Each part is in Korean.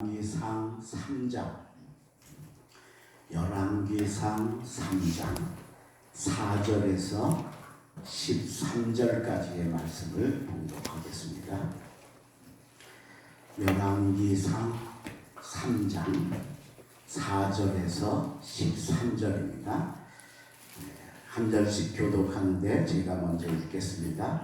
열왕기상 3장 열왕기상 3장 4절에서 13절까지의 말씀을 봉독하겠습니다. 열왕기상 3장 4절에서 13절입니다. 한 절씩 교독하는데 제가 먼저 읽겠습니다.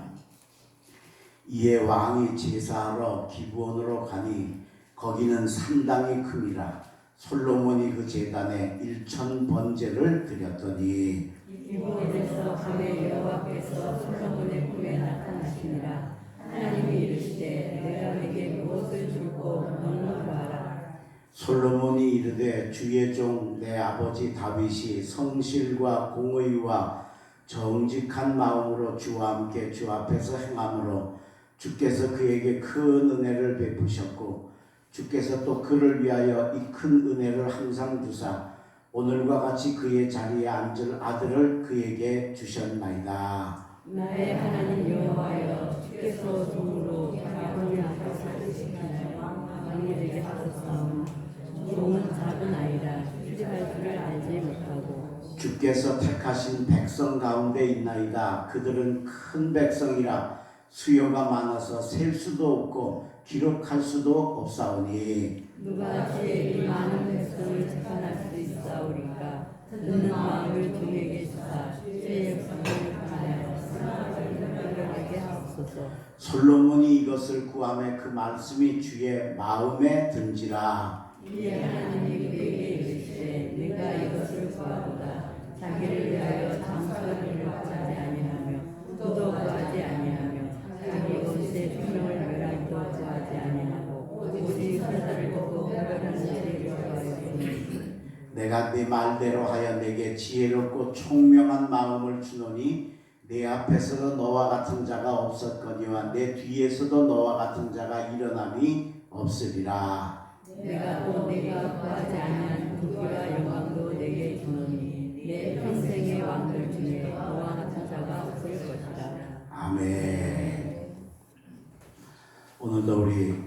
이에 왕이 제사하러 기브온으로 가니 거기는 산당이 크니라. 솔로몬이 그 제단에 1000번제를 드렸더니 기브온에서 밤에 여호와께서 솔로몬의 꿈에 나타나시니라. 하나님이 이르시되 내가 내게 무엇을 줄고 너는 구하라. 솔로몬이 이르되 주의 종 내 아버지 다윗이 성실과 공의와 정직한 마음으로 주와 함께 주 앞에서 행함으로 주께서 그에게 큰 은혜를 베푸셨고 주께서 또 그를 위하여 이 큰 은혜를 항상 주사 오늘과 같이 그의 자리에 앉을 아들을 그에게 주셨나이다. 나의 하나님 여호와여, 주께서 종으로 자기 앞에 살으시기를 왕에게 하셨사오나 종은 작은 아이라 출입할 줄을 알지 못하고 주께서 택하신 백성 가운데 있나이다. 그들은 큰 백성이라 수요가 많아서 셀 수도 없고 기록할 수도 없사오니 누가 주의 이 많은 백성을 재판할 수 있사오리까. 듣는 마음을 종에게 주사 주의 역사를 하여 승하게 하옵소서. 솔로몬이 이것을 구하매 그 말씀이 주의 마음에 든지라. 이에 하나님이 그에게 이르시되 내가 이것을 구하도다. 자기를 위하여 장수하기를 구하지 아니하며 도도 구하지 아니하며 자기 옷의 투명을 멸하기도 구하지 아니하고 오직 사자를 보고 구별하는 지혜를 구하였으니 내가 네 말대로 하여 내게 지혜롭고 총명한 마음을 주노니 내 앞에서도 너와 같은 자가 없었거니와 내 뒤에서도 너와 같은 자가 일어남이 없으리라. 내가 또 내가 구하지 아니한 부귀와 영광도 내게 주노니 내 평생의 왕들 중에 너와 같은 자가 없을 것이다. 아멘. 오늘도 우리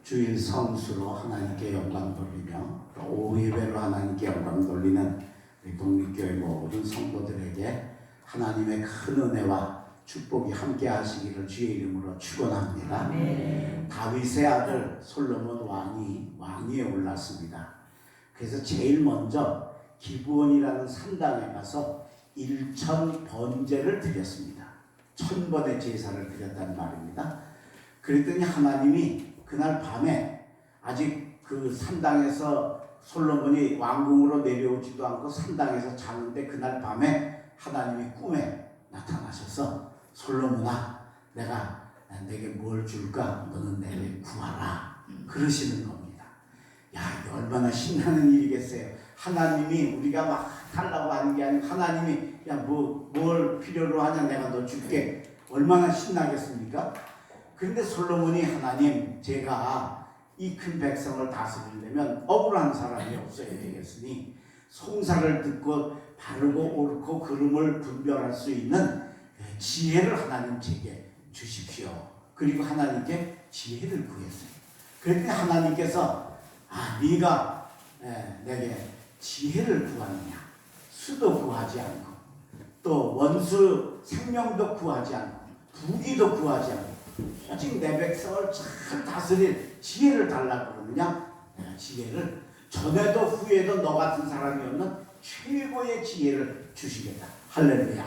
주일 성수로 하나님께 영광 돌리며 오후 예배로 하나님께 영광 돌리는 우리 독립교회 모든 성도들에게 하나님의 큰 은혜와 축복이 함께 하시기를 주의 이름으로 축원합니다. 다윗의 아들 솔로몬 왕위에 올랐습니다. 그래서 제일 먼저 기브온이라는 산당에 가서 1000번제를 드렸습니다. 1000번의 제사를 드렸단 말입니다. 그랬더니 하나님이 그날 밤에 아직 그 산당에서 솔로몬이 왕궁으로 내려오지도 않고 산당에서 자는데 그날 밤에 하나님이 꿈에 나타나셔서 솔로몬아, 내가 내게 뭘 줄까? 너는 내게 구하라. 그러시는 겁니다. 야, 이게 얼마나 신나는 일이겠어요. 하나님이 우리가 막 달라고 하는 게 아니고 하나님이 야, 뭘 필요로 하냐? 내가 너 줄게. 얼마나 신나겠습니까? 그런데 솔로몬이 하나님, 제가 이 큰 백성을 다스리려면 억울한 사람이 없어야 되겠으니 송사를 듣고 바르고 옳고 그름을 분별할 수 있는 지혜를 하나님 제게 주십시오. 그리고 하나님께 지혜를 구했어요. 그랬더니 하나님께서 네가 내게 지혜를 구하느냐, 수도 구하지 않고 또 원수 생명도 구하지 않고 부귀도 구하지 않고 오직 내 백성을 잘 다스릴 지혜를 달라고 그러느냐. 내가 지혜를 전에도 후에도 너 같은 사람이 없는 최고의 지혜를 주시겠다. 할렐루야.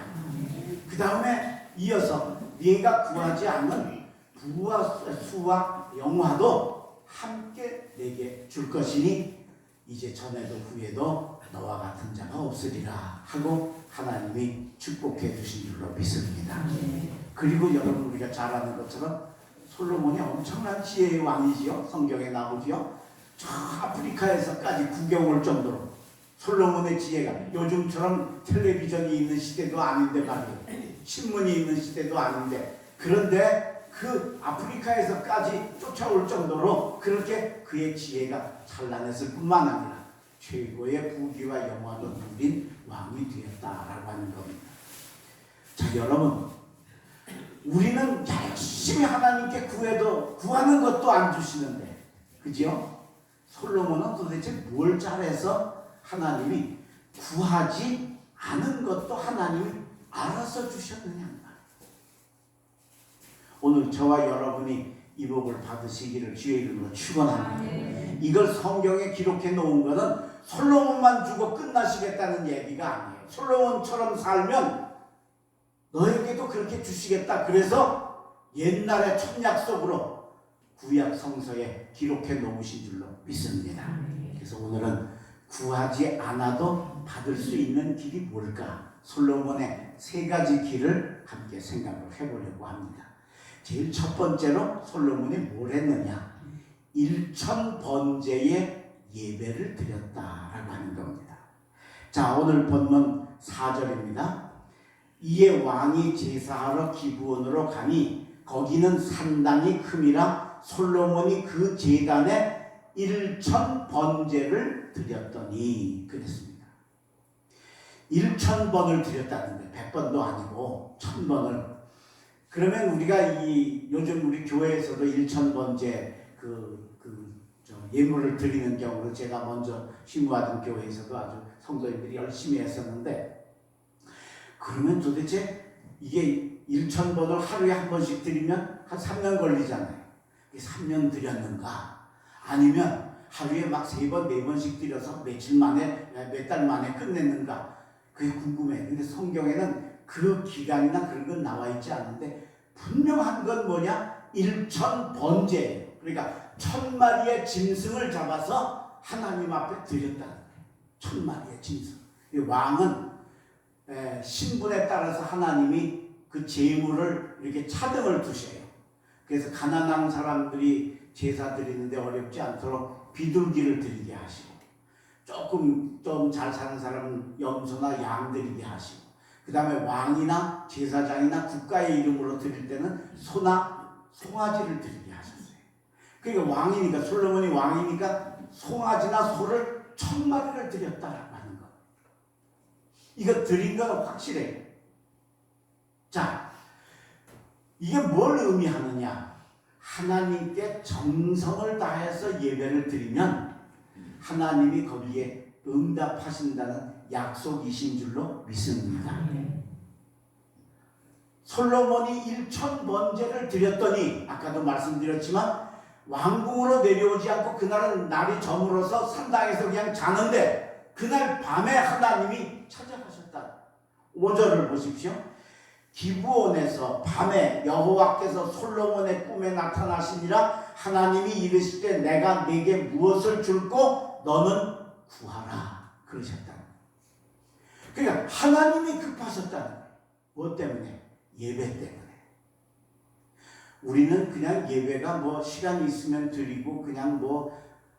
그 다음에 이어서 네가 구하지 않는 부와 수와 영화도 함께 내게 줄 것이니 이제 전에도 후에도 너와 같은 자가 없으리라 하고 하나님이 축복해 주신 줄로 믿습니다. 그리고 여러분 우리가 잘 아는 것처럼 솔로몬이 엄청난 지혜의 왕이지요. 성경에 나오지요. 저 아프리카에서까지 구경 올 정도로 솔로몬의 지혜가 요즘처럼 텔레비전이 있는 시대도 아닌데 말이에요. 신문이 있는 시대도 아닌데 그런데 그 아프리카에서까지 쫓아올 정도로 그렇게 그의 지혜가 찬란했을 뿐만 아니라 최고의 부귀와 영화도 누린 왕이 되었다라고 하는 겁니다. 자, 여러분, 우리는 열심히 하나님께 구해도 구하는 것도 안 주시는데, 그죠? 솔로몬은 도대체 뭘 잘해서 하나님이 구하지 않은 것도 하나님이 알아서 주셨느냐. 오늘 저와 여러분이 이 복을 받으시기를 주의 이름으로 축원합니다. 이걸 성경에 기록해 놓은 것은 솔로몬만 주고 끝나시겠다는 얘기가 아니에요. 솔로몬처럼 살면 너에게도 그렇게 주시겠다. 그래서 옛날에 첫 약속으로 구약 성서에 기록해 놓으신 줄로 믿습니다. 그래서 오늘은 구하지 않아도 받을 수 있는 길이 뭘까? 솔로몬의 세 가지 길을 함께 생각을 해보려고 합니다. 제일 첫 번째로 솔로몬이 뭘 했느냐? 1000번제의 예배를 드렸다라고 하는 겁니다. 자, 오늘 본문 4절입니다. 이에 왕이 제사하러 기브온으로 가니 거기는 산당이 큼이라 솔로몬이 그 제단에 1000번제를 드렸더니 그랬습니다. 1000번을 드렸다는데 100번도 아니고 1000번을. 그러면 우리가 요즘 우리 교회에서도 1000번제 예물을 드리는 경우로 제가 먼저 신고하던 교회에서도 아주 성도님들이 열심히 했었는데, 그러면 도대체 이게 1000번을 하루에 한 번씩 드리면 한 3년 걸리잖아요. 3년 드렸는가? 아니면 하루에 막 3번, 4번씩 드려서 며칠 만에, 몇 달 만에 끝냈는가? 그게 궁금해. 근데 성경에는 그 기간이나 그런 건 나와 있지 않은데 분명한 건 뭐냐? 1000번제예요. 그러니까 1000마리의 짐승을 잡아서 하나님 앞에 드렸다는 거예요. 1000마리의 짐승. 왕은 신분에 따라서 하나님이 그 제물을 이렇게 차등을 두셔요. 그래서 가난한 사람들이 제사 드리는데 어렵지 않도록 비둘기를 드리게 하시고, 조금 좀 잘 사는 사람은 염소나 양 드리게 하시고, 그 다음에 왕이나 제사장이나 국가의 이름으로 드릴 때는 소나 송아지를 드리게 하셨어요. 그러니까 왕이니까, 솔로몬이 왕이니까 송아지나 소를 1000마리를 드렸다라고 하는 거. 이거 드린 건 확실해요. 자, 이게 뭘 의미하느냐? 하나님께 정성을 다해서 예배를 드리면 하나님이 거기에 응답하신다는 약속이신 줄로 믿습니다. 솔로몬이 1000번제를 드렸더니 아까도 말씀드렸지만 왕궁으로 내려오지 않고 그날은 날이 저물어서 산당에서 그냥 자는데 그날 밤에 하나님이 찾아가셨다. 5절을 보십시오. 기브온에서 밤에 여호와께서 솔로몬의 꿈에 나타나시니라. 하나님이 이르시되 내가 네게 무엇을 줄고 너는 구하라 그러셨다. 그러니까 하나님이 급하셨다는 거예요. 뭐 때문에? 예배 때문에. 우리는 그냥 예배가 뭐 시간이 있으면 드리고 그냥 뭐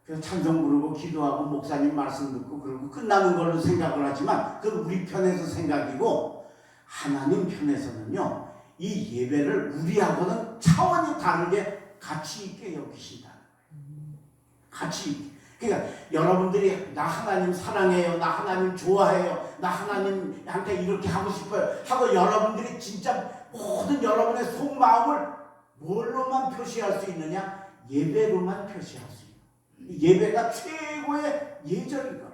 찬송 부르고 기도하고 목사님 말씀 듣고 그러고 끝나는 걸로 생각을 하지만 그건 우리 편에서 생각이고, 하나님 편에서는요 이 예배를 우리하고는 차원이 다르게 가치 있게 여기신다는 거예요. 가치 있게. 그러니까 여러분들이 나 하나님 사랑해요, 나 하나님 좋아해요, 나 하나님한테 이렇게 하고 싶어요 하고 여러분들이 진짜 모든 여러분의 속마음을 뭘로만 표시할 수 있느냐? 예배로만 표시할 수 있는. 예배가 최고의 예절인 거라.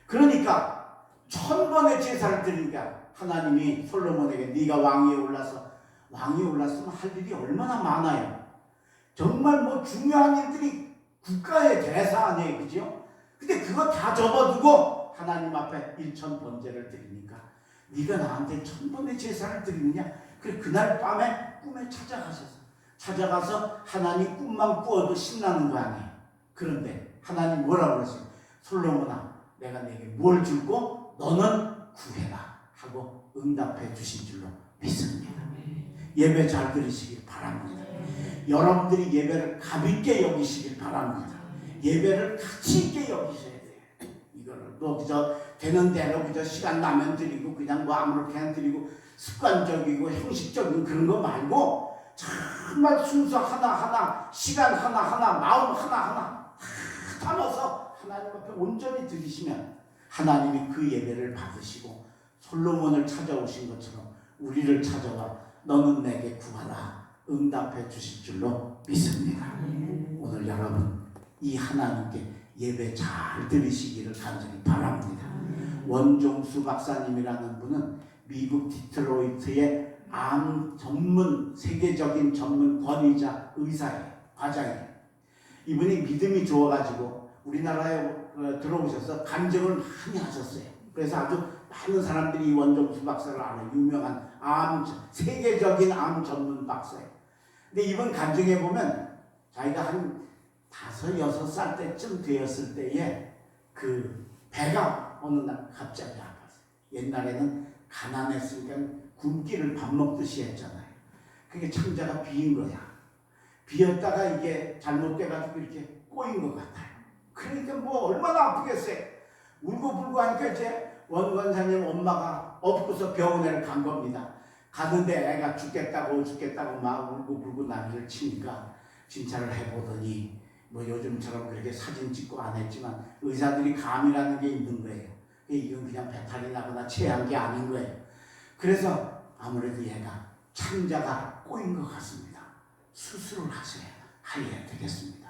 그러니까 1000번의 제사를 드리니까 하나님이 솔로몬에게 네가 왕위에 올라서, 왕위에 올랐으면 할 일이 얼마나 많아요. 정말 뭐 중요한 일들이 국가의 대사 아니에요, 그죠? 근데 그거 다 접어두고 하나님 앞에 1000번제를 드리니까 네가 나한테 1000번의 제사를 드리느냐? 그래 그날 밤에 꿈에 찾아가서 하나님 꿈만 꾸어도 신나는 거 아니에요. 그런데 하나님 뭐라고 그러세요? 솔로몬아, 내가 내게 뭘 줄고 너는 구해라 하고 응답해 주신 줄로 믿습니다. 예배 잘 드리시길 바랍니다. 여러분들이 예배를 가볍게 여기시길 바랍니다. 예배를 가치 있게 여기셔야 돼요. 이거를 뭐 그저 되는 대로 그저 시간 나면 드리고 그냥 뭐 아무렇게나 드리고 습관적이고 형식적인 그런 거 말고 정말 순서 하나하나, 시간 하나하나, 마음 하나하나 담아서 하나님 앞에 온전히 드리시면 하나님이 그 예배를 받으시고 솔로몬을 찾아오신 것처럼 우리를 찾아와 너는 내게 구하라 응답해 주실 줄로 믿습니다. 오늘 여러분 이 하나님께 예배 잘 드리시기를 간절히 바랍니다. 원종수 박사님이라는 분은 미국 디트로이트의 암 전문 세계적인 전문 권위자 의사예요. 과장이에요. 이분이 믿음이 좋아가지고 우리나라에 들어오셔서 간증을 많이 하셨어요. 그래서 아주 많은 사람들이 이 원종수 박사를 아는 유명한 세계적인 암 전문 박사예요. 근데 이번 간증해 보면 자기가 한 5, 6살 때쯤 되었을 때에 그 배가 어느 날 갑자기 아팠어요. 옛날에는 가난했으니까 굶기를 밥 먹듯이 했잖아요. 그게 창자가 비인 거야. 비었다가 이게 잘못돼가지고 이렇게 꼬인 것 같아요. 그러니까 뭐 얼마나 아프겠어요. 울고불고 하니까 이제 원권사님 엄마가 업고서 병원에 간 겁니다. 가는데 애가 죽겠다고 막 울고불고 난리를 치니까 진찰을 해보더니 뭐 요즘처럼 그렇게 사진 찍고 안 했지만 의사들이 감이라는 게 있는 거예요. 이건 그냥 배탈이 나거나 체한 게 아닌 거예요. 그래서 아무래도 얘가 창자가 꼬인 것 같습니다. 수술을 해야 되겠습니다.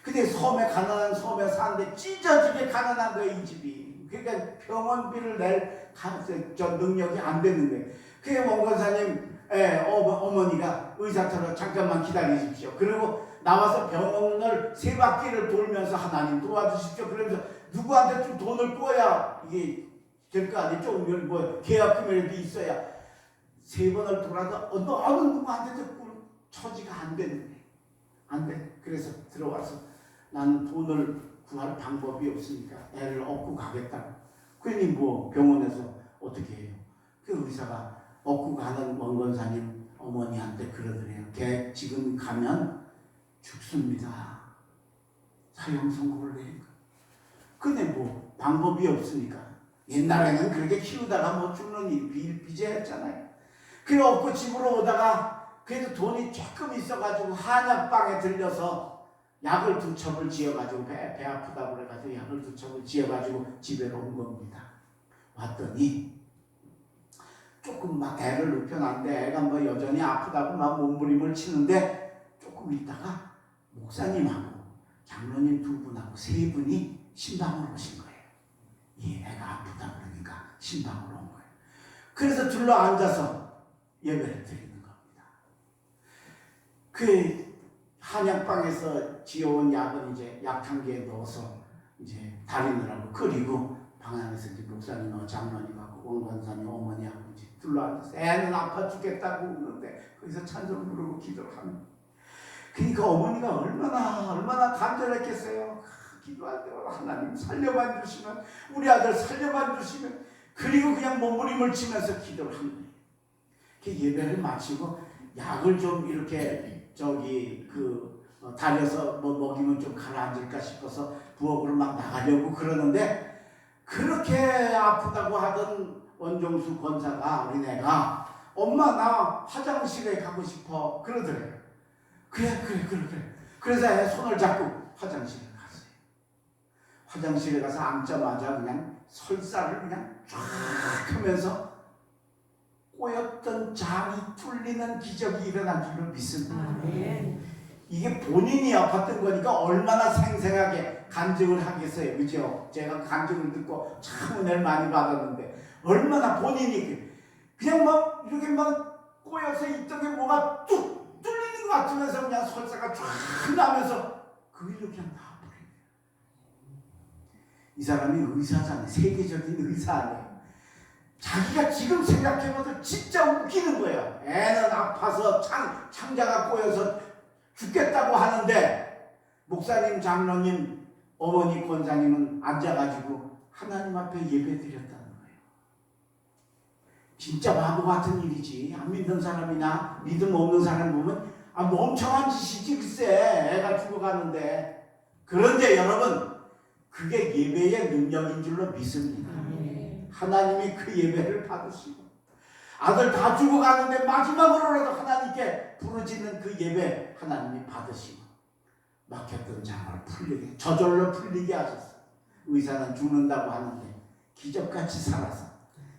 근데 가난한 섬에 사는데 찢어지게 가난한 거예요, 이 집이. 그러니까 병원비를 낼 능력이 안 되는 거예요. 그게 원권사님 어머니가 의사처럼 잠깐만 기다리십시오. 그리고 나와서 병원을 3바퀴를 돌면서 하나님 도와주십시오. 그러면서 누구한테 좀 돈을 꿔야 이게 될 거 아니에요. 조금 뭐 계약금이라도 있어야 3번을 돌아서 어느 누구한테도 처지가 안 되는 거예요. 안 돼. 그래서 들어와서 나는 돈을 구할 방법이 없으니까 애를 업고 가겠다고. 그러니 뭐 병원에서 어떻게 해요? 그 의사가 업고 가는 원권사님 어머니한테 그러더래요. 걔 지금 가면 죽습니다. 사형 선고를 내니까. 근데 뭐 방법이 없으니까. 옛날에는 그렇게 키우다가 뭐 죽는 일이 비재했잖아요. 그래 업고 집으로 오다가 그래도 돈이 조금 있어가지고 한약방에 들려서 약을 2첩을 지어가지고 배 아프다고 그래가지고 약을 2첩을 지어가지고 집에로 온 겁니다. 왔더니 조금 막 애를 눕혀놨는데 애가 뭐 여전히 아프다고 막 몸부림을 치는데 조금 있다가 목사님하고 장로님 2분하고 3분이 신방으로 오신 거예요. 이 애가 아프다 그러니까 신방으로 온 거예요. 그래서 둘러 앉아서 예배를 드리는 겁니다. 그 한약방에서 지어온 약은 이제 약탕기에 넣어서 이제 다리느라고 끓이고 방 안에서 이제 목사님하고 장로님하고 원권사님 어머니하고 이제 둘러앉아서 애는 아파 죽겠다고 우는데 거기서 찬송 부르고 기도를 하는. 그러니까 어머니가 얼마나 간절했겠어요. 기도할 때마다 하나님 살려만 주시면, 우리 아들 살려만 주시면, 그리고 그냥 몸부림을 치면서 기도를 하는 거예요. 예배를 마치고 약을 좀 이렇게 다려서 뭐 먹이면 좀 가라앉을까 싶어서 부엌으로 막 나가려고 그러는데, 그렇게 아프다고 하던 원종수 권사가 어린애가 엄마 나 화장실에 가고 싶어 그러더래요. 그래. 그래서 애 손을 잡고 화장실에 갔어요. 화장실에 가서 앉자마자 그냥 설사를 그냥 쫙 하면서 꼬였던 장이 뚫리는 기적이 일어난 줄로 믿습니다. 이게 본인이 아팠던 거니까 얼마나 생생하게 간증을 하겠어요. 그죠? 제가 간증을 듣고 참 은혜를 많이 받았는데 얼마나 본인이 그냥 막 이렇게 막 꼬여서 있던 게 뭐가 뚝 뚫리는 것 같으면서 그냥 설사가 쫙 나면서 그 일로 그냥 나와버려요. 이 사람이 의사잖아요. 세계적인 의사 아니에요. 자기가 지금 생각해봐도 진짜 웃기는 거예요. 애는 아파서 창자가 꼬여서 죽겠다고 하는데 목사님, 장로님, 어머니, 권사님은 앉아가지고 하나님 앞에 예배드렸다는 거예요. 진짜 바보 같은 일이지. 안 믿는 사람이나 믿음 없는 사람 보면 멍청한 짓이지 글쎄. 애가 죽어가는데. 그런데 여러분 그게 예배의 능력인 줄로 믿습니다. 하나님이 그 예배를 받으시고 아들 다 죽어가는데 마지막으로라도 하나님께 부르짖는 그 예배 하나님이 받으시고 막혔던 장을 풀리게 저절로 풀리게 하셨어요. 의사는 죽는다고 하는데 기적같이 살아서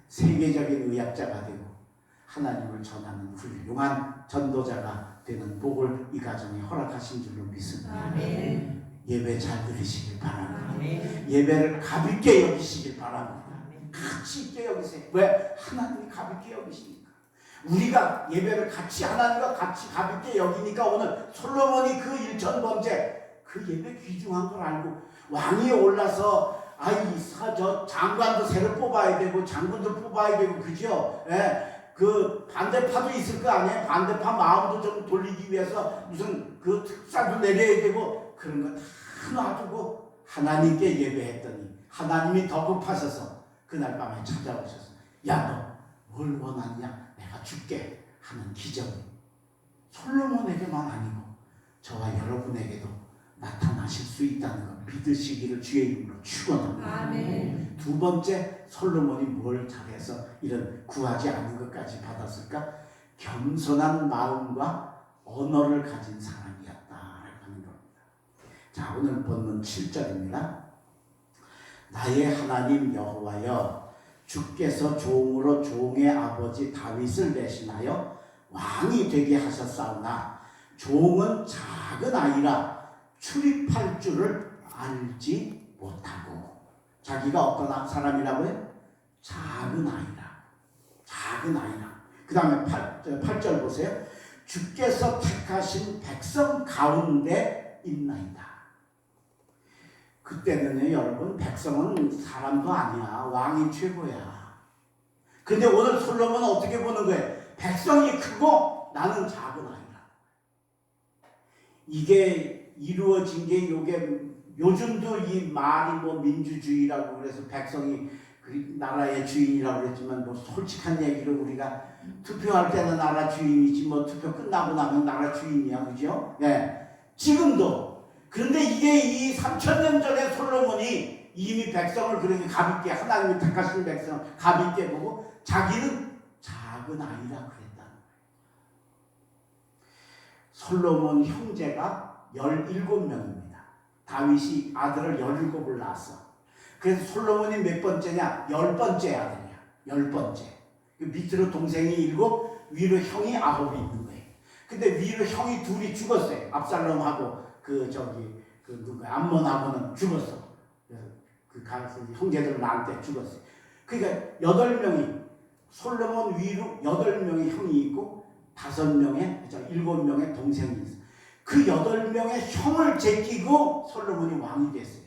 세계적인 의학자가 되고 하나님을 전하는 훌륭한 전도자가 되는 복을 이 가정에 허락하신 줄로 믿습니다. 예배 잘 드리시길 바랍니다. 아멘. 예배를 가볍게 여기시길 바랍니다. 아멘. 가치 있게 여기세요. 왜? 하나님이 가볍게 여기시니까. 우리가 예배를 같이 하나님과 같이 가볍게 여기니까 오늘 솔로몬이 그 일천번째 그 예배 귀중한 걸 알고 왕이 올라서 저 장관도 새로 뽑아야 되고 장군도 뽑아야 되고 그죠? 예, 그 반대파도 있을 거 아니에요? 반대파 마음도 좀 돌리기 위해서 무슨 그 특사도 내려야 되고 그런 거 다 놔두고 하나님께 예배했더니 하나님이 더 급하셔서 그날 밤에 찾아오셔서 야, 너 뭘 원하냐? 내가 줄게 하는 기적이 솔로몬에게만 아니고 저와 여러분에게도 나타나실 수 있다는 것 믿으시기를 주의 이름으로 축원합니다. 아멘. 두 번째, 솔로몬이 뭘 잘해서 이런 구하지 않는 것까지 받았을까? 겸손한 마음과 언어를 가진 사람이었다라고 하는 겁니다. 자, 오늘 본문 7절입니다. 나의 하나님 여호와여, 주께서 종으로 종의 아버지 다윗을 대신하여 왕이 되게 하셨사오나 종은 작은 아이라 출입할 줄을 알지 못하고. 자기가 어떤 사람이라고요? 작은 아이라. 작은 아이라. 그 다음에 8절 보세요. 주께서 택하신 백성 가운데 있나이다. 그때는요, 여러분, 백성은 사람도 아니야. 왕이 최고야. 근데 오늘 솔로몬은 어떻게 보는 거예요? 백성이 크고 나는 작은 아이라. 이게 이루어진 게 요즘도 이 말이 뭐 민주주의라고 그래서 백성이 그 나라의 주인이라고 그랬지만 뭐 솔직한 얘기를 우리가 투표할 때는 나라 주인이지 뭐 투표 끝나고 나면 나라 주인이야. 그죠? 예. 지금도. 그런데 이게 이 3000년 전에 솔로몬이 이미 백성을 그렇게 가볍게 하나님이 택하신 백성을 가볍게 보고 자기는 작은 아이라 그랬다는 거예요. 솔로몬 형제가 17명입니다. 다윗이 아들을 17을 낳았어. 그래서 솔로몬이 몇 번째냐? 10번째 아들이야. 10번째. 밑으로 동생이 7, 위로 형이 9이 있는 거예요. 근데 위로 형이 둘이 죽었어요. 압살롬하고 암몬하고는 죽었어. 그 형제들 낳을 때 죽었어요. 그러니까 8명이 솔로몬 위로 8명의 형이 있고 7명의 동생이 있어. 그 8명의 형을 제끼고 솔로몬이 왕이 됐어요.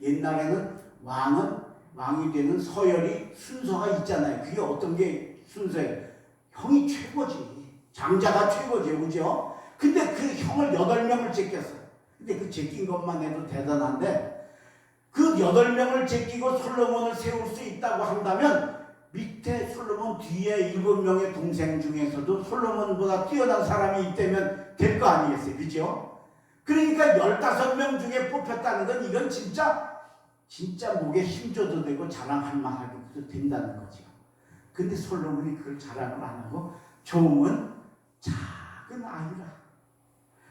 옛날에는 왕이 되는 서열이 순서가 있잖아요. 그게 어떤 게 순서예요? 형이 최고지. 장자가 최고지. 그죠? 근데 그 형을 8명을 제꼈어요. 근데 그 제낀 것만 해도 대단한데 그 8명을 제끼고 솔로몬을 세울 수 있다고 한다면 밑에 솔로몬 뒤에 7명의 동생 중에서도 솔로몬보다 뛰어난 사람이 있다면 될 거 아니겠어요? 그죠? 그러니까 15명 중에 뽑혔다는 건 이건 진짜 목에 힘줘도 되고 자랑할 만하게도 된다는 거죠. 근데 솔로몬이 그걸 자랑을 안 하고 종은 작은 아이라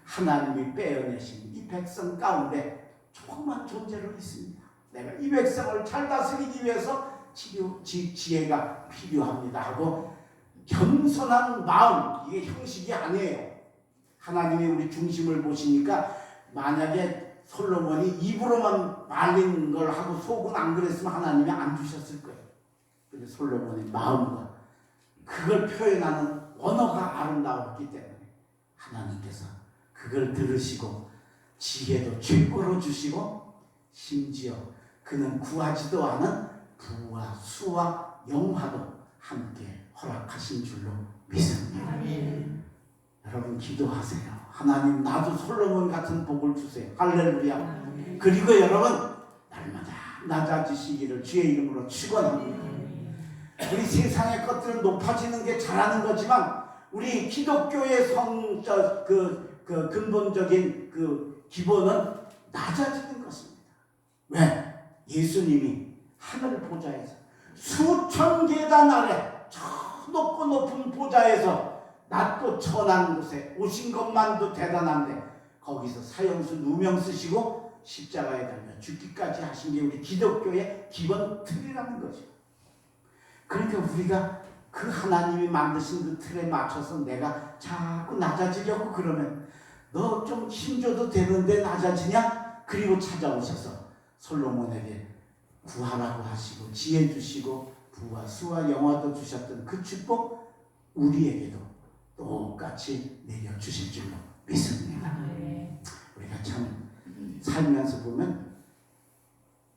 하나님이 빼어내신 이 백성 가운데 조그만 존재로 있습니다. 내가 이 백성을 잘 다스리기 위해서 지혜가 필요합니다 하고 겸손한 마음, 이게 형식이 아니에요. 하나님이 우리 중심을 보시니까 만약에 솔로몬이 입으로만 말린 걸 하고 속은 안 그랬으면 하나님이 안 주셨을 거예요. 근데 솔로몬의 마음과 그걸 표현하는 언어가 아름다웠기 때문에 하나님께서 그걸 들으시고 지혜도 최고로 주시고 심지어 그는 구하지도 않은 부와 수와 영화도 함께 허락하신 줄로 믿습니다. 아멘. 여러분 기도하세요. 하나님 나도 솔로몬 같은 복을 주세요. 할렐루야. 아멘. 그리고 여러분 날마다 낮아지시기를 주의 이름으로 축원합니다. 우리 세상의 것들은 높아지는 게 잘하는 거지만 우리 기독교의 근본적인 그 기본은 낮아지는 것입니다. 왜? 예수님이 하늘 보좌에서 수천 계단 아래 저 높고 높은 보좌에서 낮고 천한 곳에 오신 것만도 대단한데 거기서 사형수 누명 쓰시고 십자가에 달려 죽기까지 하신 게 우리 기독교의 기본 틀이라는 거죠. 그러니까 우리가 그 하나님이 만드신 그 틀에 맞춰서 내가 자꾸 낮아지려고 그러면 너 좀 힘줘도 되는데 낮아지냐? 그리고 찾아오셔서 솔로몬에게 구하라고 하시고 지혜 주시고 부와 수와 영화도 주셨던 그 축복 우리에게도 똑같이 내려주실 줄로 믿습니다. 우리가 참 살면서 보면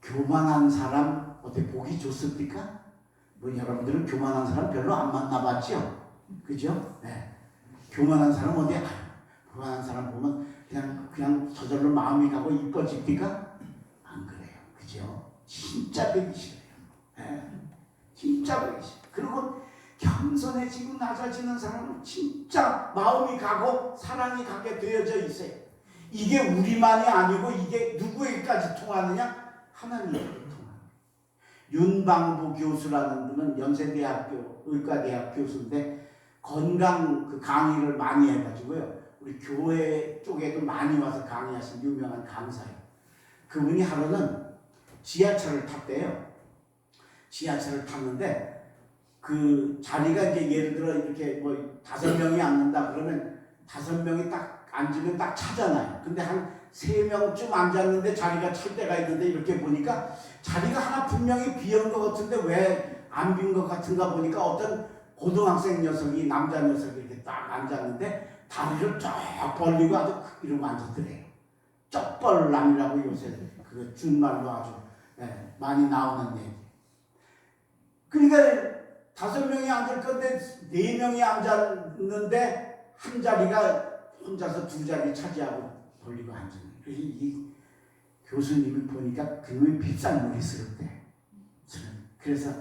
교만한 사람 어때 보기 좋습니까? 뭐 여러분들은 교만한 사람 별로 안 만나봤죠? 그죠? 네. 교만한 사람 어디 교만한 사람 보면 그냥 저절로 마음이 가고 이뻐집니까? 안 그래요. 그죠? 진짜 되기 싫어요. 네. 진짜 되기 싫어요. 그리고 겸손해지고 낮아지는 사람은 진짜 마음이 가고 사랑이 가게 되어져 있어요. 이게 우리만이 아니고 이게 누구에게까지 통하느냐? 하나님에게 통합니다. 윤방부 교수라는 분은 연세대학교 의과대학 교수인데 건강 그 강의를 많이 해가지고요. 우리 교회 쪽에도 많이 와서 강의하신 유명한 강사예요. 그분이 하루는 지하철을 탔대요. 지하철을 탔는데 그 자리가 이제 예를 들어 이렇게 뭐 5명이 앉는다 그러면 5명이 딱 앉으면 딱 차잖아요. 근데 한 3명쯤 앉았는데 자리가 찰 때가 있는데 이렇게 보니까 자리가 하나 분명히 비었는 것 같은데 왜 안 빈 것 같은가 보니까 어떤 고등학생 녀석이 남자 녀석이 이렇게 딱 앉았는데 다리를 쫙 벌리고 아주 이러고 앉았더래요. 쩍벌남이라고 요새 그 준말로 아주 많이 나오는 얘기. 그러니까 5명이 앉을 건데 4명이 앉았는데 한 자리가 혼자서 2자리 차지하고 벌리고 앉는 거예요. 그래서 이 교수님이 보니까 그놈이 비싼 머리스럽대. 그래서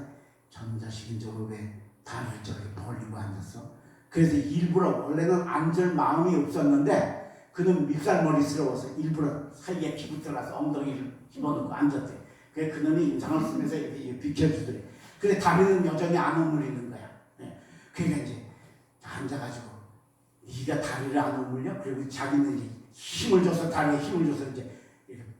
전 자식은 저거 왜 다리를 저렇게 벌리고 앉았어? 그래서 일부러 원래는 앉을 마음이 없었는데 그는 밉살머리스러워서 일부러 사이에 피부 들어가서 엉덩이를 집어넣고 앉았대. 그래서 그놈이 인상을 쓰면서 이렇게 비켜주더래. 근데 다리는 여전히 안 오므리는 거야. 그러니까 이제 앉아가지고 네가 다리를 안 오므려? 그리고 자기는 이제 힘을 줘서 다리에 힘을 줘서 이제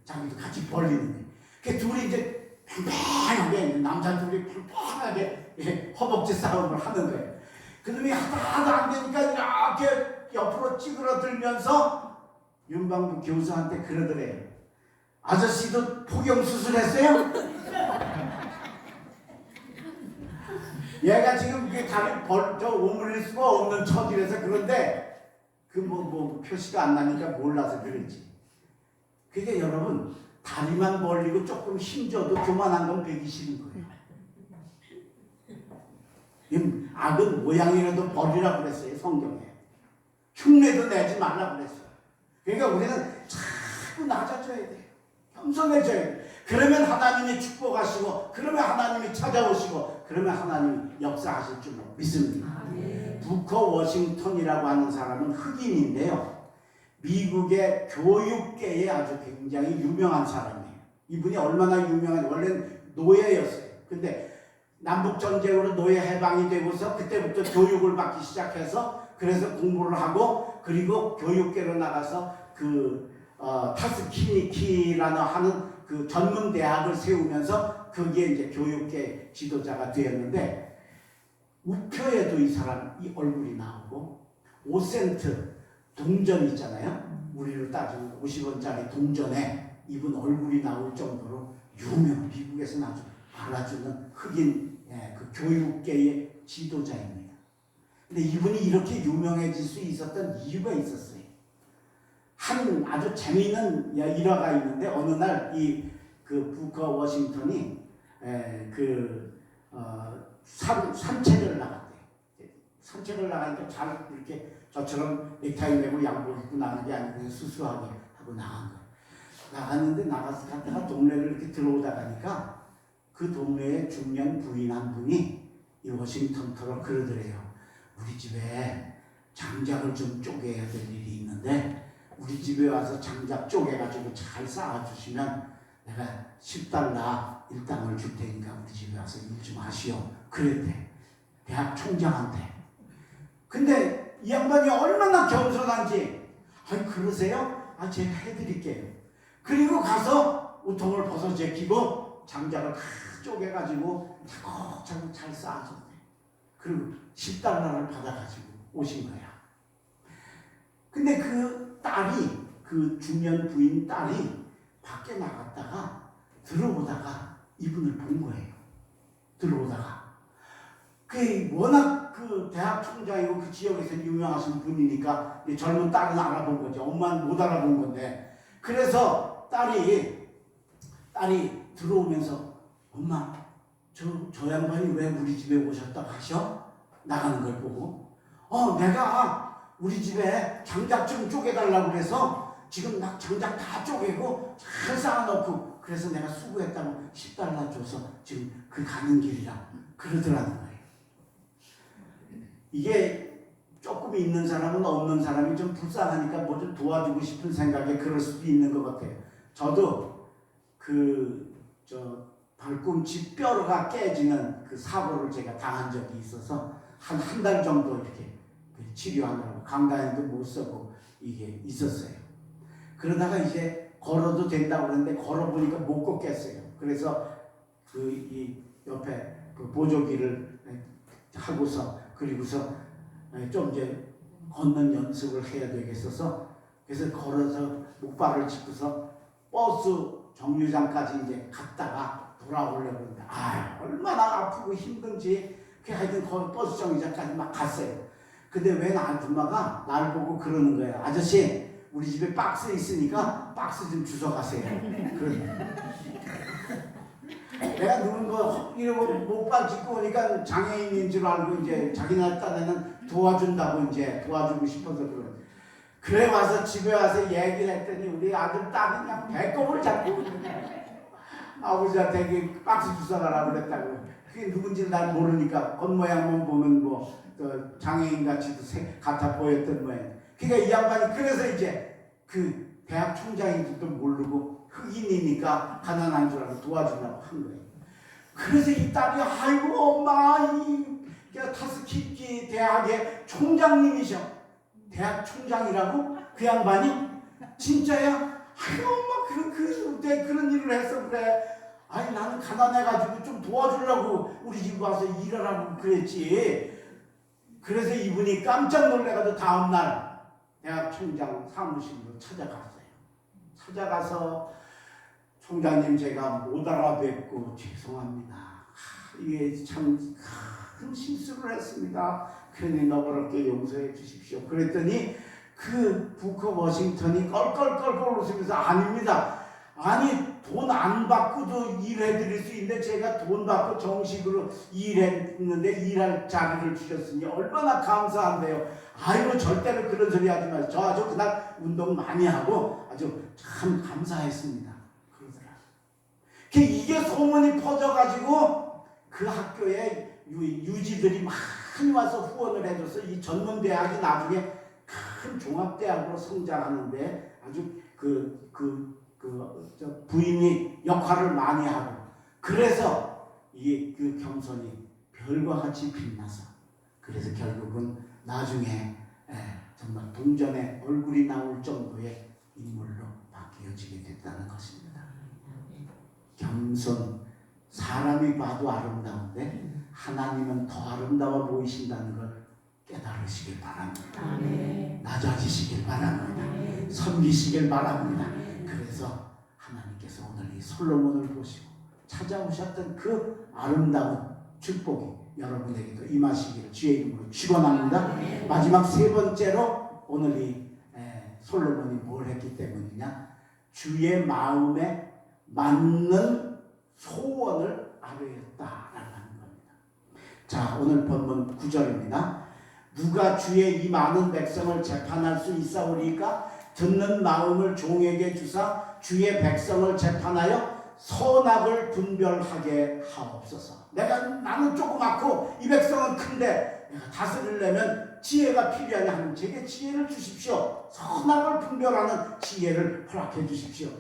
자기도 같이 벌리는 거예요. 그 둘이 이제 팽팽하게 남자 둘이 팽팽하게 허벅지 싸움을 하는 거예요. 그놈이 하나도 안 되니까 이렇게 옆으로 찌그러들면서 윤방부 교수한테 그러더래요. 아저씨도 포경 수술했어요? 얘가 지금 그 다리 오므릴 수가 없는 처지라서 그런데 그 뭐 표시가 안 나니까 몰라서 그런지. 그게 여러분 다리만 벌리고 조금 힘줘도 교만한 건 배기 싫은 거예요. 악은 모양이라도 버리라고 그랬어요. 성경에. 흉내도 내지 말라고 그랬어요. 그러니까 우리는 자꾸 낮아져야 돼요. 겸손해져야 돼요. 그러면 하나님이 축복하시고 그러면 하나님이 찾아오시고 그러면 하나님이 역사하실 줄 믿습니다. 부커 워싱턴이라고 하는 사람은 흑인인데요. 미국의 교육계에 아주 굉장히 유명한 사람이에요. 이분이 얼마나 유명한, 원래는 노예였어요. 근데 남북전쟁으로 노예 해방이 되고서 그때부터 교육을 받기 시작해서 그래서 공부를 하고 그리고 교육계로 나가서 타스키니키라는 하는 그 전문 대학을 세우면서 거기에 이제 교육계 지도자가 되었는데 우표에도 이 사람이 얼굴이 나오고 5센트 동전 있잖아요. 우리로 따지면 50원짜리 동전에 이분 얼굴이 나올 정도로 미국에서는 아주 알아주는 흑인 그 교육계의 지도자입니다. 근데 이분이 이렇게 유명해질 수 있었던 이유가 있었어요. 한 아주 재미있는 일화가 있는데 어느 날 이 그 부커 워싱턴이 산책을 나갔대요. 산책을 나가니까 잘 이렇게 저처럼 넥타이 메고 양복 입고 나가는 게 아니고 수수하게 하고 나간 거예요. 나갔는데 나가서 갔다가 동네를 이렇게 들어오다가니까 그 동네에 중년 부인 한 분이 이 워싱턴처럼 그러더래요. 우리 집에 장작을 좀 쪼개야 될 일이 있는데 우리 집에 와서 장작 쪼개가지고 잘 쌓아주시면 내가 $10 일당을 줄 테니까 우리 집에 와서 일 좀 하시오. 그랬대. 대학 총장한테. 근데 이 양반이 얼마나 겸손한지 아니 그러세요? 제가 해드릴게요. 그리고 가서 우통을 벗어 제끼고 장작을 다 쪼개가지고 차곡차곡 잘 쌓아줬대. 그리고 $10를 받아가지고 오신 거야. 근데 그 딸이 그 중년 부인 딸이 밖에 나갔다가 들어오다가 이분을 본 거예요. 들어오다가 그 워낙 그 대학 총장이고 그 지역에서 유명하신 분이니까 젊은 딸은 알아본 거죠. 엄마는 못 알아본 건데, 그래서 딸이 들어오면서 엄마 저 양반이 왜 우리 집에 오셨다고 하셔? 나가는 걸 보고 내가 우리 집에 장작 좀 쪼개달라고 그래서 지금 막 장작 다 쪼개고 잘 쌓아놓고 그래서 내가 수고했다고 $10 줘서 지금 그 가는 길이라 그러더라는 거예요. 이게 조금 있는 사람은 없는 사람이 좀 불쌍하니까 뭐 좀 도와주고 싶은 생각에 그럴 수도 있는 것 같아요. 저도 발꿈치 뼈가 깨지는 그 사고를 제가 당한 적이 있어서 한 달 정도 이렇게 치료하느라고 강단에도 못 서고 이게 있었어요. 그러다가 이제 걸어도 된다고 그랬는데 걸어보니까 못 걷겠어요. 그래서 이 옆에 그 보조기를 하고서 그리고서 좀 이제 걷는 연습을 해야 되겠어서 그래서 걸어서 목발을 짚고서 버스 정류장까지 이제 갔다가 돌아오려고 했는데 얼마나 아프고 힘든지 그 하여튼 거기 버스 정류장까지 막 갔어요. 근데 웬 아줌마가 나를 보고 그러는 거예요. 아저씨 우리 집에 박스 있으니까 박스 좀 주워 가세요. 내가 누군 거 이러고 목발 짚고 오니까 장애인인 줄 알고 이제 자기네 딴에는 도와준다고 이제 도와주고 싶어서 그래 와서 집에 와서 얘기를 했더니 우리 아들 딸이 그냥 배꼽을 잡고 아버지한테 그 박스 주워 가라고 그랬다고. 그게 누군지 난 모르니까 겉모양만 보면 뭐 장애인 같이도 같아 보였던 모양. 그러니까 이 양반이 그래서 이제 그 대학 총장인지도 모르고 흑인이니까 가난한 줄 알고 도와주려고 한 거예요. 그래서 이 딸이 아이고 엄마 이 타스키키 대학의 총장님이셔. 대학 총장이라고? 그 양반이? 진짜야? 아이고 엄마 그때 그런 일을 했어 그래. 아니 나는 가난해가지고 좀 도와주려고 우리 집 와서 일하라고 그랬지. 그래서 이분이 깜짝 놀래가지고 다음날 대학 총장 사무실로 찾아갔어요. 찾아가서 총장님 제가 못 알아뵙고 죄송합니다. 이게 참 큰 실수를 했습니다. 그러니 너그럽게 용서해 주십시오. 그랬더니 그 부커 워싱턴이 껄껄껄껄 웃으면서 아닙니다. 아니 돈 안 받고도 일해드릴 수 있는데 제가 돈 받고 정식으로 일했는데 일할 자리를 주셨으니 얼마나 감사한데요. 아이고 절대로 그런 소리 하지 마세요. 저 아주 그날 운동 많이 하고 아주 참 감사했습니다. 그러더라. 이게 소문이 퍼져가지고 그 학교에 유지들이 많이 와서 후원을 해줘서 이 전문대학이 나중에 큰 종합대학으로 성장하는데 아주 부인이 역할을 많이 하고 그래서 그 겸손이 별과 같이 빛나서 그래서 결국은 나중에 정말 동전에 얼굴이 나올 정도의 인물로 바뀌어지게 됐다는 것입니다. 겸손, 사람이 봐도 아름다운데 하나님은 더 아름다워 보이신다는 걸 깨달으시길 바랍니다. 낮아지시길 바랍니다. 섬기시길 바랍니다. 그래서 하나님께서 오늘 이 솔로몬을 보시고 찾아오셨던 그 아름다운 축복이 여러분에게도 임하시기를 주의 이름으로 축원합니다. 마지막 세 번째로 오늘 이 솔로몬이 뭘 했기 때문이냐? 주의 마음에 맞는 소원을 아뢰었다라는 겁니다. 자, 오늘 본문 9절입니다. 누가 주의 이 많은 백성을 재판할 수 있사오리까? 듣는 마음을 종에게 주사 주의 백성을 재판하여 선악을 분별하게 하옵소서. 나는 조그맣고 이 백성은 큰데 내가 다스리려면 지혜가 필요하냐 하면 제게 지혜를 주십시오. 선악을 분별하는 지혜를 허락해 주십시오.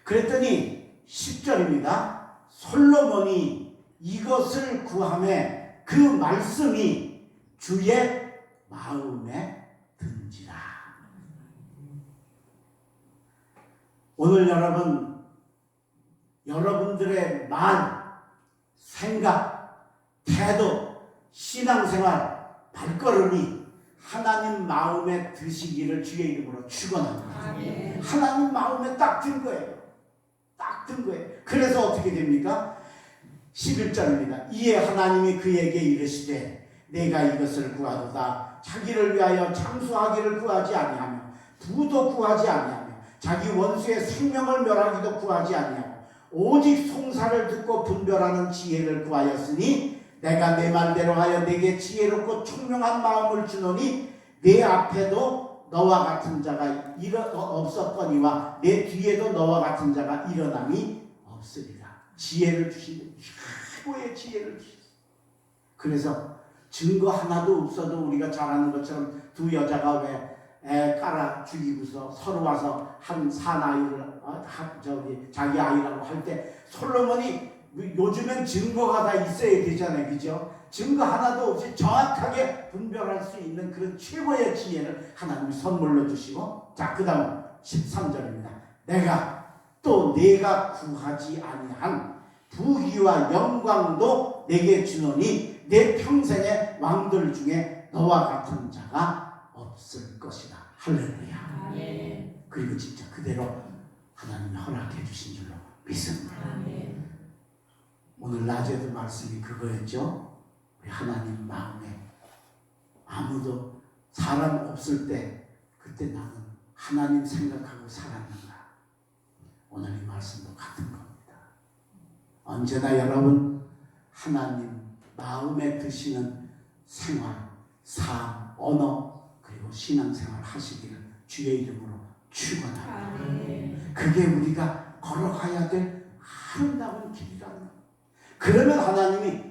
그랬더니 10절입니다. 솔로몬이 이것을 구하매 그 말씀이 주의 마음에 든지라. 오늘 여러분들의 말, 생각, 태도, 신앙생활, 발걸음이 하나님 마음에 드시기를 주의 이름으로 축원합니다. 아멘. 하나님 마음에 딱 든 거예요. 딱 든 거예요. 그래서 어떻게 됩니까? 11절입니다. 이에 하나님이 그에게 이르시되 내가 이것을 구하도다. 자기를 위하여 장수하기를 구하지 아니하며 부도 구하지 아니하며 자기 원수의 생명을 멸하기도 구하지 아니하며 오직 송사를 듣고 분별하는 지혜를 구하였으니 내가 내 말대로 하여 내게 지혜롭고 총명한 마음을 주노니 내 앞에도 너와 같은 자가 없었거니와 내 뒤에도 너와 같은 자가 일어남이 없으리라. 지혜를 주시는 최고의 지혜를 주셨어요. 그래서 증거 하나도 없어도 우리가 잘 아는 것처럼 두 여자가 왜 애 깔아 죽이고서 서로 와서 한 사나이를 자기 아이라고 할 때 솔로몬이 요즘엔 증거가 다 있어야 되잖아요. 그죠? 증거 하나도 없이 정확하게 분별할 수 있는 그런 최고의 지혜를 하나님이 선물로 주시고, 자, 그 다음 13절입니다. 내가 구하지 아니한 부귀와 영광도 내게 주노니 내 평생의 왕들 중에 너와 같은 자가 없을 것이다. 할렐루야. 아멘. 그리고 진짜 그대로 하나님이 허락해 주신 줄로 믿습니다. 아멘. 오늘 낮에도 말씀이 그거였죠. 우리 하나님 마음에 아무도 사람 없을 때 그때 나는 하나님 생각하고 살았는가. 오늘 이 말씀도 같은 겁니다. 언제나 여러분 하나님 마음에 드시는 생활, 삶, 언어 그리고 신앙생활 하시기를 주의 이름으로 축원합니다. 아멘. 그게 우리가 걸어가야 될 아름다운 길이라는 것. 그러면 하나님이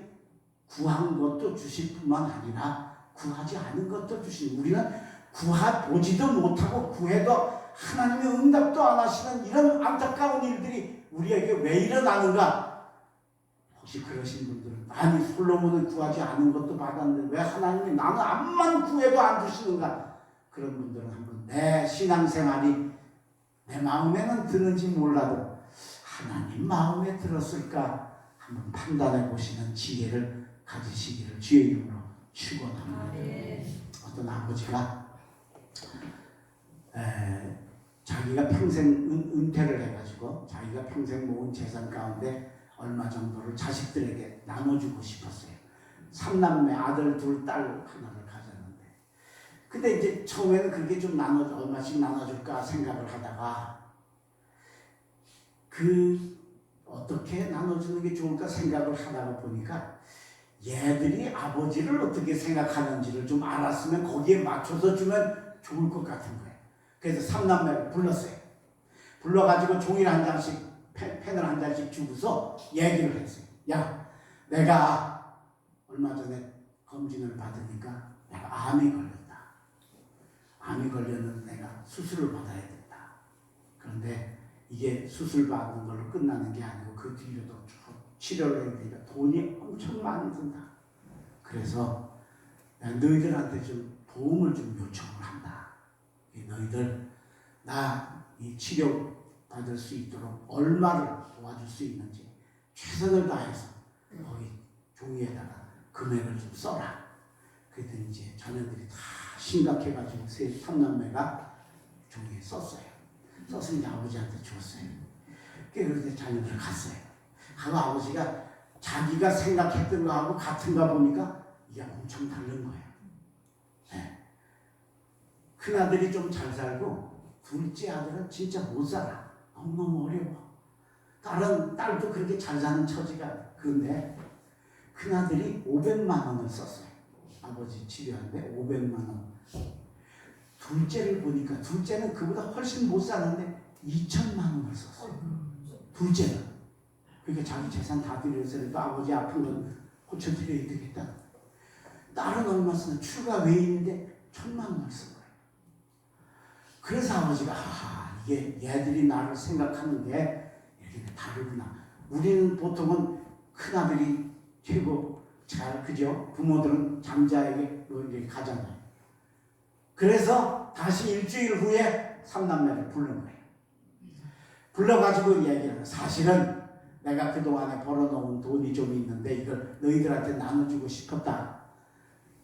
구한 것도 주실 뿐만 아니라 구하지 않은 것도 주시고, 우리는 구해보지도 못하고 구해도 하나님의 응답도 안 하시는 이런 안타까운 일들이 우리에게 왜 일어나는가? 혹시 그러신 분들은 아니 솔로몬은 구하지 않은 것도 받았는데 왜 하나님이 나는 암만 구해도 안 주시는가? 그런 분들은 한번 내 신앙생활이 내 마음에는 드는지 몰라도 하나님 마음에 들었을까 한번 판단해 보시는 지혜를 가지시기를 주의 이름으로 축원합니다. 어떤 아버지가 자기가 평생 은퇴를 해가지고 자기가 평생 모은 재산 가운데 얼마 정도를 자식들에게 나눠주고 싶었어요. 3남매 아들 둘 딸 하나를 가졌는데, 근데 이제 처음에는 그렇게 좀 얼마씩 나눠줄까 생각을 하다가 어떻게 나눠주는 게 좋을까 생각을 하다가 보니까 얘들이 아버지를 어떻게 생각하는지를 좀 알았으면 거기에 맞춰서 주면 좋을 것 같은 거예요. 그래서 3남매를 불렀어요. 불러가지고 종이를 한 장씩 펜을 한 장씩 주고서 얘기를 했어요. 야, 내가 얼마 전에 검진을 받으니까 내가 암이 걸렸다. 암이 걸렸는데 내가 수술을 받아야 된다. 그런데 이게 수술 받는 걸로 끝나는 게 아니고 그 뒤로도 쭉 치료를 해야 되니까 돈이 엄청 많이 든다. 그래서 너희들한테 좀 도움을 좀 요청을 한다. 너희들 나 이 치료 받을 수 있도록 얼마를 도와줄 수 있는지 최선을 다해서 거기 종이에다가 금액을 좀 써라. 그랬더니 이제 자녀들이 다 심각해가지고 3남매가 종이에 썼어요. 써서 이제 아버지한테 줬어요. 그래서 자녀들이 갔어요. 하고 아버지가 자기가 생각했던 거하고 같은가 보니까 이게 엄청 다른 거예요. 네. 큰아들이 좀 잘 살고 둘째 아들은 진짜 못 살아. 너무너무 어려워. 다른 딸도 그렇게 잘 사는 처지가. 그런데 큰아들이 500만 원을 썼어요. 아버지 치료하는데 500만 원. 둘째를 보니까 둘째는 그보다 훨씬 못 사는데 2천만 원을 썼어요. 둘째는. 그러니까 자기 재산 다 들여서 또 아버지 아픈 건 고쳐드려야 되겠다. 딸은 얼마 쓰나 출가 외인인데 1,000만 원을 쓴 거예요. 그래서 아버지가 이게 얘들이 나를 생각하는 게 이렇게 다르구나. 우리는 보통은 큰아들이 최고 잘 그죠? 부모들은 장자에게 이렇게 가잖아요. 그래서 다시 일주일 후에 3남매를 부른 거예요. 불러가지고 얘기하는, 사실은 내가 그동안에 벌어놓은 돈이 좀 있는데 이걸 너희들한테 나눠주고 싶었다.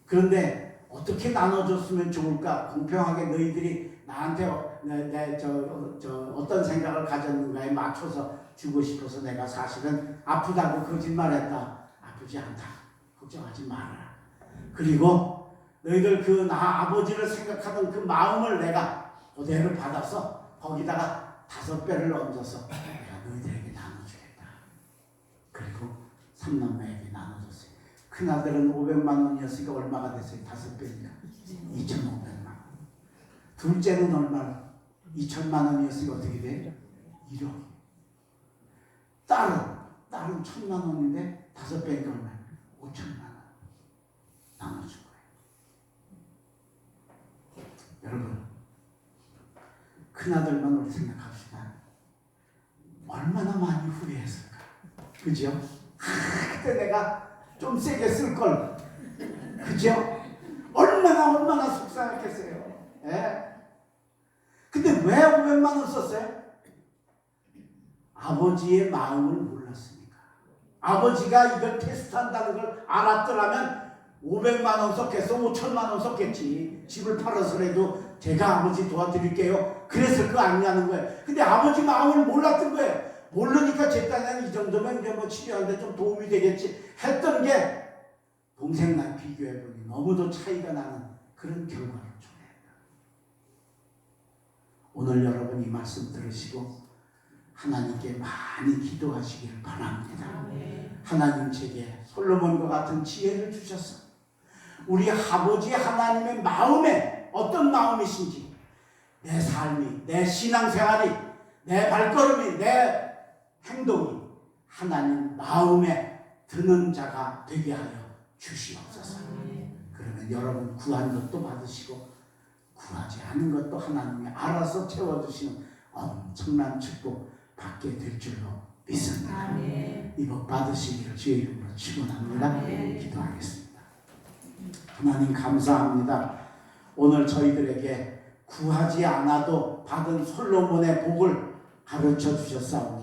그런데 어떻게 나눠줬으면 좋을까? 공평하게 너희들이 나한테 어떤 생각을 가졌는가에 맞춰서 주고 싶어서 내가 사실은 아프다고 거짓말했다. 아프지 않다. 걱정하지 마라. 그리고 너희들 그 나 아버지를 생각하던 그 마음을 내가 그대로 받아서 거기다가 5배를 얹어서 내가 너희들에게 나눠주겠다. 그리고 3남매에게 나눠줬어요. 큰아들은 500만 원이었으니까 얼마가 됐어요? 5배니까 2,500만 원. 둘째는 얼마나? 2천만 원이었으니까 어떻게 돼? 1억. 딸은 1,000만 원인데 5배니까 얼마야? 5천만 원. 나눠준 거예요. 여러분, 큰아들만 우리 생각합시다. 얼마나 많이 후회했을까? 그죠? 그때 내가 좀 세게 쓸걸. 그죠? 얼마나 속상했겠어요. 예? 근데 왜 500만 원 썼어요? 아버지의 마음을 몰랐으니까. 아버지가 이걸 테스트한다는 걸 알았더라면 500만 원 썼겠어? 5천만 원 썼겠지. 집을 팔아서라도 제가 아버지 도와드릴게요. 그랬을 거 아니냐는 거예요. 근데 아버지 마음을 몰랐던 거예요. 모르니까 제 딴에는 이 정도면 이제 뭐 치료하는데 좀 도움이 되겠지 했던 게 동생랑 비교해보니 너무도 차이가 나는 그런 결과를 초래했다. 오늘 여러분 이 말씀 들으시고 하나님께 많이 기도하시길 바랍니다. 하나님 제게 솔로몬과 같은 지혜를 주셔서 우리 아버지 하나님의 마음에 어떤 마음이신지 내 삶이, 내 신앙생활이, 내 발걸음이, 내 행동이 하나님 마음에 드는 자가 되게 하여 주시옵소서. 그러면 여러분 구한 것도 받으시고 구하지 않은 것도 하나님이 알아서 채워주시는 엄청난 축복 받게 될 줄로 믿습니다. 이 복 받으시기를 주의 이름으로 축원합니다. 기도하겠습니다. 하나님 감사합니다. 오늘 저희들에게 구하지 않아도 받은 솔로몬의 복을 가르쳐 주셨사오니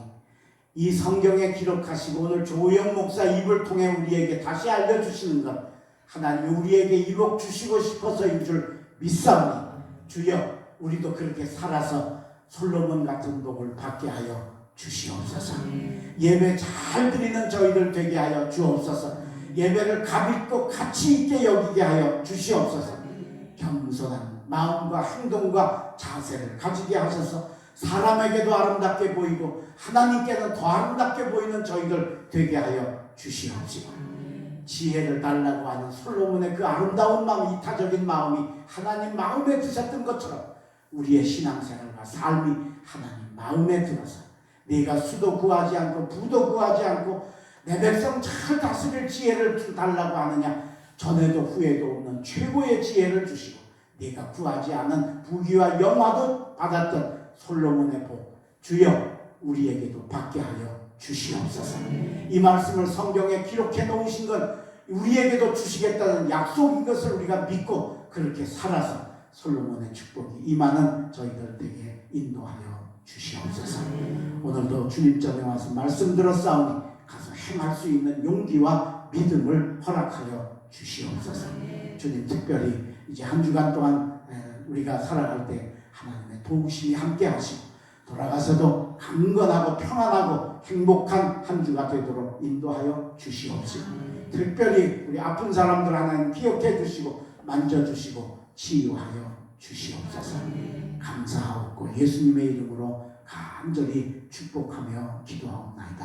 이 성경에 기록하시고 오늘 조영 목사 입을 통해 우리에게 다시 알려주시는 것 하나님 우리에게 이 복 주시고 싶어서인 줄 믿사오니 주여 우리도 그렇게 살아서 솔로몬 같은 복을 받게 하여 주시옵소서. 예배 잘 드리는 저희들 되게 하여 주옵소서. 예배를 값있고 가치 있게 여기게 하여 주시옵소서. 겸손한 마음과 행동과 자세를 가지게 하셔서 사람에게도 아름답게 보이고 하나님께는 더 아름답게 보이는 저희들 되게 하여 주시옵시고 지혜를 달라고 하는 솔로몬의 그 아름다운 마음, 이타적인 마음이 하나님 마음에 드셨던 것처럼 우리의 신앙생활과 삶이 하나님 마음에 들어서 네가 수도 구하지 않고 부도 구하지 않고 내 백성 잘 다스릴 지혜를 달라고 하느냐. 전에도 후에도 없는 최고의 지혜를 주시고 네가 구하지 않은 부귀와 영화도 받았던 솔로몬의 복 주여 우리에게도 받게 하여 주시옵소서. 이 말씀을 성경에 기록해 놓으신 건 우리에게도 주시겠다는 약속인 것을 우리가 믿고 그렇게 살아서 솔로몬의 축복이 임하는 저희들에게 인도하여 주시옵소서. 오늘도 주님 전에 와서 말씀 들었사오니 가서 행할 수 있는 용기와 믿음을 허락하여 주시옵소서. 주님 특별히 이제 한 주간 동안 우리가 살아갈 때 하나님의 도우심이 함께 하시고 돌아가서도 강건하고 평안하고 행복한 한 주가 되도록 인도하여 주시옵시고 특별히 우리 아픈 사람들 하나님 기억해 주시고 만져주시고 치유하여 주시옵소서. 감사하옵고 예수님의 이름으로 간절히 축복하며 기도하옵나이다.